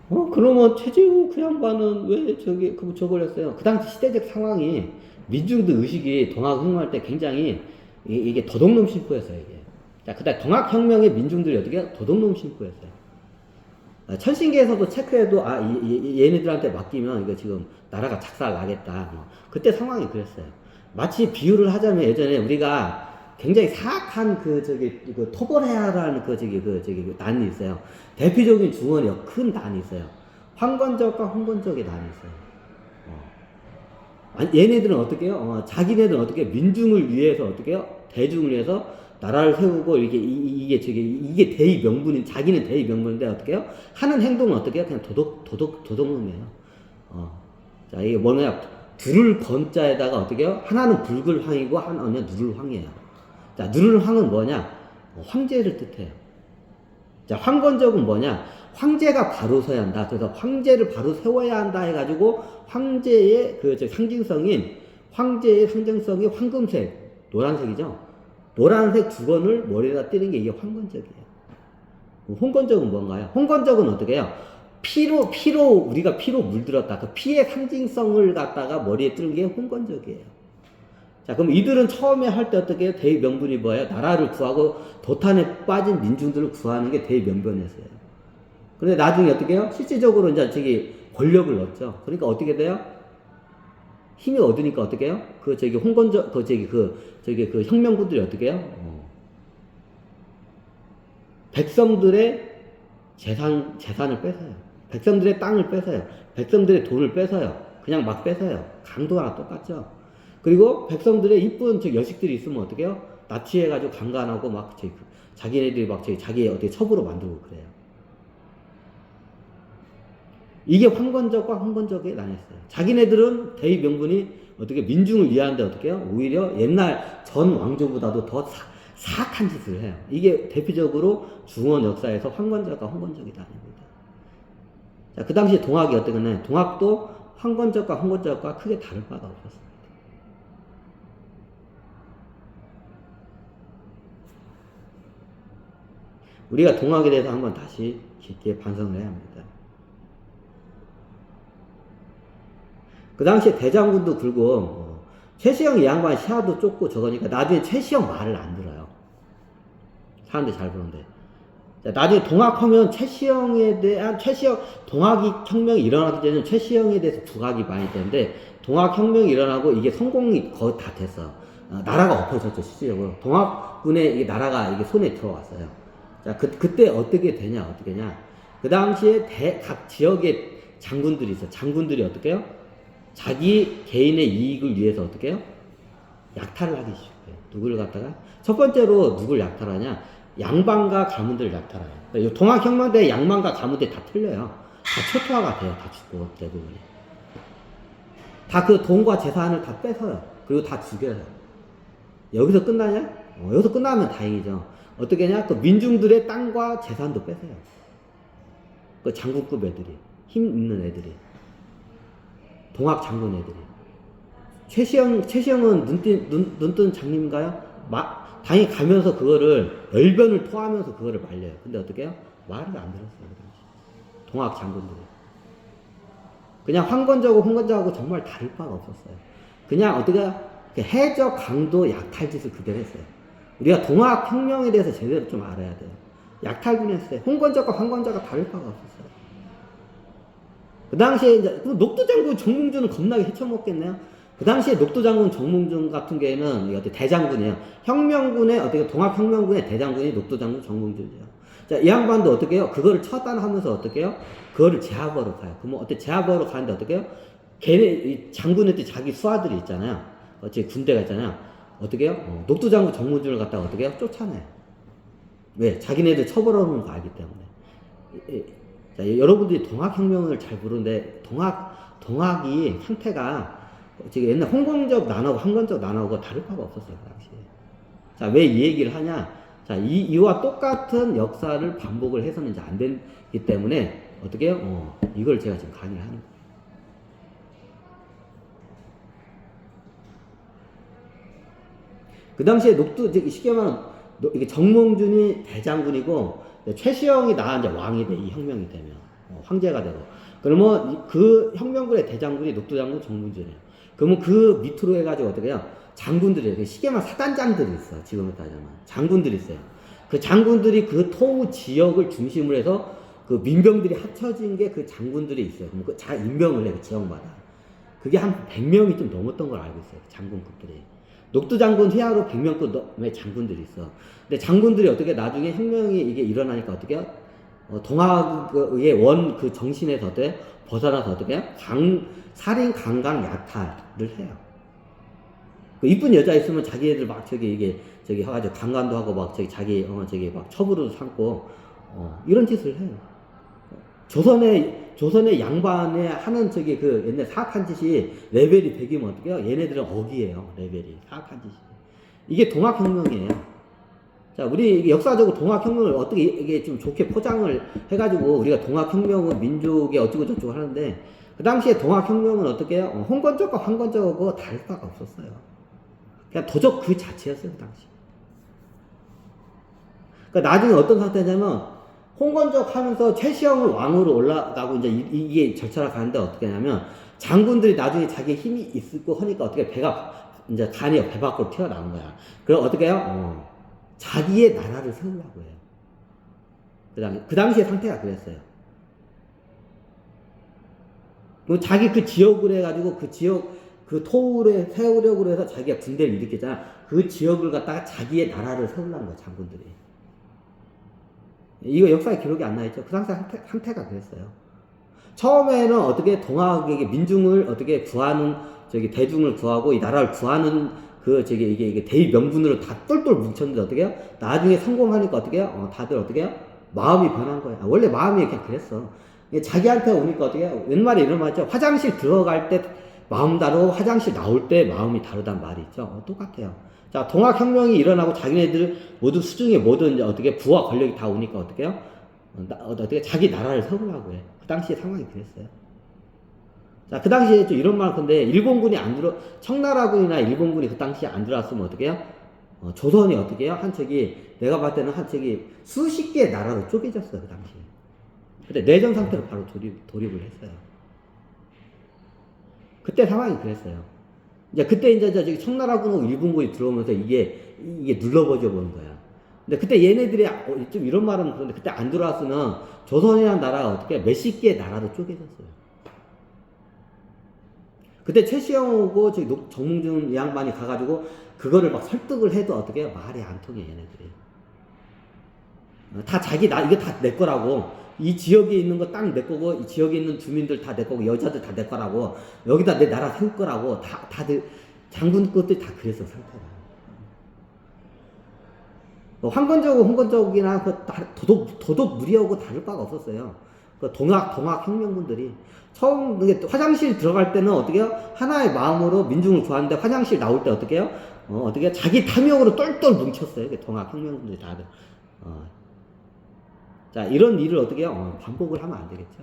그러면 최재우 그 양반은 왜 저걸 했어요? 그 당시 시대적 상황이 민중들 의식이 동학 혁명할 때 굉장히 이게 도둑놈 심보였어요, 이게. 자, 그다음 동학 혁명의 민중들이 어떻게 도둑놈 심보였어요. 천신계에서도 체크해도 얘네들한테 맡기면 이거 지금 나라가 작살 나겠다. 그때 상황이 그랬어요. 마치 비유를 하자면 예전에 우리가 굉장히 사악한 그 토벌해야라는 그 난이 있어요. 대표적인 중원이요. 큰 난이 있어요. 황건적과 홍건적의 난이 있어요. 얘네들은 어떻게 해요? 자기네들은 어떻게 해요? 민중을 위해서 어떻게 해요? 대중을 위해서 나라를 세우고 이게 대의 명분인 자기는 대의 명분인데 어떻게 해요? 하는 행동은 어떻게 해요? 그냥 도덕놈이에요. 자, 이게 뭐냐? 둘을 번자에다가 어떻게 해요? 하나는 붉을 황이고 하나는 누를 황이에요. 자, 누를 황은 뭐냐? 황제를 뜻해요. 자, 황건적은 뭐냐? 황제가 바로 서야 한다. 그래서 황제를 바로 세워야 한다 해가지고 황제의 황제의 상징성이 황금색, 노란색이죠. 노란색 두건을 머리에다 띄는 게 이게 황건적이에요. 홍건적은 뭔가요? 홍건적은 어떻게 해요? 우리가 피로 물들었다. 그 피의 상징성을 갖다가 머리에 띄는 게 홍건적이에요. 자, 그럼 이들은 처음에 할 때 어떻게 해요? 대의 명분이 뭐예요? 나라를 구하고 도탄에 빠진 민중들을 구하는 게 대의 명분이었어요. 그런데 나중에 어떻게 해요? 실질적으로 이제 권력을 얻죠. 그러니까 어떻게 돼요? 힘이 얻으니까 어떻게 해요? 홍건적, 그 혁명군들이 어떻게 해요? 백성들의 재산을 뺏어요. 백성들의 땅을 뺏어요. 백성들의 돈을 뺏어요. 그냥 막 뺏어요. 강도랑 똑같죠. 그리고 백성들의 이쁜 여식들이 있으면 어떻게 해요? 납치해가지고 강간하고 자기네들이 자기 어떻게 첩으로 만들고 그래요. 이게 황건적과 홍건적에 나뉘었어요. 자기네들은 대의 명분이 어떻게 민중을 위하는데 어떻게 해요? 오히려 옛날 전 왕조보다도 더 사악한 짓을 해요. 이게 대표적으로 중원 역사에서 황건적과 홍건적이 나뉩니다. 자, 그 당시 동학이 어떻게 했나요? 동학도 황건적과 홍건적과 크게 다를 바가 없었습니다. 우리가 동학에 대해서 한번 다시 깊게 반성을 해야 합니다. 그 당시에 대장군도 굴고 최시영 이 양반 시야도 좁고 저거니까 나중에 최시영 말을 안 들어요. 사람들이 잘 보는데. 자, 나중에 동학하면 동학이 혁명이 일어나기 전에 최시영에 대해서 부각이 많이 되는데 동학혁명이 일어나고 이게 성공이 거의 다 됐어. 나라가 엎어졌죠, 실질적으로. 동학군의 이게 나라가 이게 손에 들어왔어요. 자, 그때 어떻게 되냐? 그 당시에 각 지역의 장군들이 있어. 장군들이 어떻게 해요? 자기 개인의 이익을 위해서 어떻게 해요? 약탈을 하기 시작해요. 누구를 갖다가? 첫 번째로 누굴 약탈하냐? 양반과 가문들을 약탈해요. 동학혁명 때 양반과 가문들이 다 틀려요. 다 초토화가 돼요. 다 죽고 대부분이. 다 그 돈과 재산을 다 뺏어요. 그리고 다 죽여요. 여기서 끝나냐? 여기서 끝나면 다행이죠. 어떻게 하냐? 그 민중들의 땅과 재산도 뺏어요. 그 장군급 애들이. 힘 있는 애들이. 동학 장군 애들이. 최시영은 눈 뜬 장님인가요? 당연히 가면서 그거를, 열변을 토하면서 그거를 말려요. 근데 어떻게 해요? 말을 안 들었어요. 동학 장군들이. 그냥 황건적하고 홍건적하고 정말 다를 바가 없었어요. 그냥 어떻게 해적 강도 약탈짓을 그대로 했어요. 우리가 동학혁명에 대해서 제대로 좀 알아야 돼요. 약탈군이었어요. 홍건적과 황건적과 다를 바가 없었어요. 그 당시에 이제 녹두장군 정몽준은 겁나게 헤쳐먹겠네요. 그 당시에 녹두장군 정몽준 같은 경우에는 어떻게 대장군이에요. 혁명군의 어떻게 동학혁명군의 대장군이 녹두장군 정몽준이에요. 자, 이 양반도 어떻게 해요? 그거를 처단하면서 어떻게 해요? 그거를 제압하러 가요. 그러면 어떻게 제압하러 가는데 어떻게 해요? 걔네 장군한테 자기 수하들이 있잖아요. 어째 군대가 있잖아요. 어떻게 해요? 녹두장군 정몽준을 갖다가 어떻게 해요? 쫓아내요. 왜? 자기네들 처벌하는 거 알기 때문에. 자, 여러분들이 동학혁명을 잘 모르는데 동학이 형태가 지금 옛날 홍건적 나눠고 황건적 나눠고 다를 바가 없었어요. 그 당시에. 자, 왜 이 얘기를 하냐? 자, 이와 똑같은 역사를 반복을 해서는 이제 안 되기 때문에 어떻게 해요? 이걸 제가 지금 강의를 하는 거예요. 그 당시에 쉽게 말하면 이게 정몽준이 대장군이고 최시영이 이제 왕이 돼, 이 혁명이 되면. 황제가 되고. 그러면 그 혁명군의 대장군이 녹두장군 정문준이에요. 그러면 그 밑으로 해가지고 어떻게 해요? 장군들이, 시계만 사단장들이 있어. 지금으로 따지면. 장군들이 있어요. 그 장군들이 그 토우 지역을 중심으로 해서 그 민병들이 합쳐진 게 그 장군들이 있어요. 그럼 그 임명을 해, 그 지역마다. 그게 한 100명이 좀 넘었던 걸 알고 있어요. 장군급들이. 녹두장군 휘하로 100명급의 장군들이 있어. 근데 장군들이 어떻게 나중에 혁명이 이게 일어나니까 어떻게 해요? 동학의 원 그 정신에서 어떻게 벗어나서 어떻게 해요? 살인, 강간, 약탈을 해요. 그 이쁜 여자 있으면 자기애들 막 저기 해가지고 강간도 하고 막 자기 막 첩으로도 삼고 이런 짓을 해요. 조선의 양반에 하는 그 옛날 사악한 짓이 레벨이 100이면 어떻게 해요? 얘네들은 억이에요. 레벨이 사악한 짓이. 이게 동학혁명이에요. 자, 우리 역사적으로 동학혁명을 어떻게 이게 좀 좋게 포장을 해가지고 우리가 동학혁명은 민족의 어쩌고 저쩌고 하는데 그 당시에 동학혁명은 어떻게 해요? 홍건적과 황건적하고 다를 바가 없었어요. 그냥 도적 그 자체였어요, 그 당시. 그러니까 나중에 어떤 상태냐면 홍건적 하면서 최시영을 왕으로 올라가고 이제 이게 절차가 가는데 어떻게 하냐면 장군들이 나중에 자기 힘이 있고 하니까 어떻게 배가 이제 간이 배 밖으로 튀어나온 거야. 그럼 어떻게 해요? 자기의 나라를 세우려고 해요. 그 당시의 상태가 그랬어요. 자기 그 지역을 해가지고 그 지역 그 토우를 세우려고 해서 자기가 군대를 일으켰잖아. 그 지역을 갖다가 자기의 나라를 세우려는 거야, 장군들이. 이거 역사에 기록이 안 나있죠. 그 당시 상태가 그랬어요. 처음에는 어떻게 동학에게 민중을 어떻게 구하는 대중을 구하고 이 나라를 구하는 이게 대의 명분으로 다 똘똘 뭉쳤는데 어떻게 해요? 나중에 성공하니까 어떻게 해요? 다들 어떻게 해요? 마음이 변한 거야. 원래 마음이 그냥 그랬어. 자기한테 오니까 어떻게 해요? 옛말에 이런 말 있죠. 화장실 들어갈 때 마음 다르고 화장실 나올 때 마음이 다르단 말이 있죠. 똑같아요. 자, 동학혁명이 일어나고 자기네들 모두 수중에 모든 이제 어떻게 부와 권력이 다 오니까 어떻게 해요? 어떻게 자기 나라를 세우려고 해. 그 당시에 상황이 그랬어요. 자, 그 당시에 좀 이런 말 건데, 청나라군이나 일본군이 그 당시에 안 들어왔으면 어떻게 해요? 조선이 어떻게 해요? 내가 봤을 때는 수십 개의 나라로 쪼개졌어요, 그 당시에. 근데 내전 상태로 바로 돌입을 했어요. 그때 상황이 그랬어요. 이제 그때 이제 청나라군하고 일본군이 들어오면서 이게 눌러버져 보는 거야. 근데 그때 얘네들이 좀 이런 말은 그런데 그때 안 들어왔으면 조선이라는 나라가 어떻게 몇십 개의 나라로 쪼개졌어요. 그때 최시영하고 정몽준 양반이 가가지고 그거를 막 설득을 해도 어떻게 해요? 말이 안 통해, 얘네들이. 다 이거 다 내 거라고. 이 지역에 있는 거 딱 내 거고, 이 지역에 있는 주민들 다 내 거고, 여자들 다 내 거라고, 여기다 내 나라 세울 거라고, 다들, 장군 것들이 다 그랬어, 상태가. 황건적하고 홍건적이나 도덕 무리하고 다를 바가 없었어요. 동학혁명군들이. 처음, 화장실 들어갈 때는 어떻게 해요? 하나의 마음으로 민중을 구하는데 화장실 나올 때 어떻게 해요? 어떻게 자기 탐욕으로 똘똘 뭉쳤어요. 동학혁명군들이 다들. 자, 이런 일을 어떻게 해요? 반복을 하면 안 되겠죠.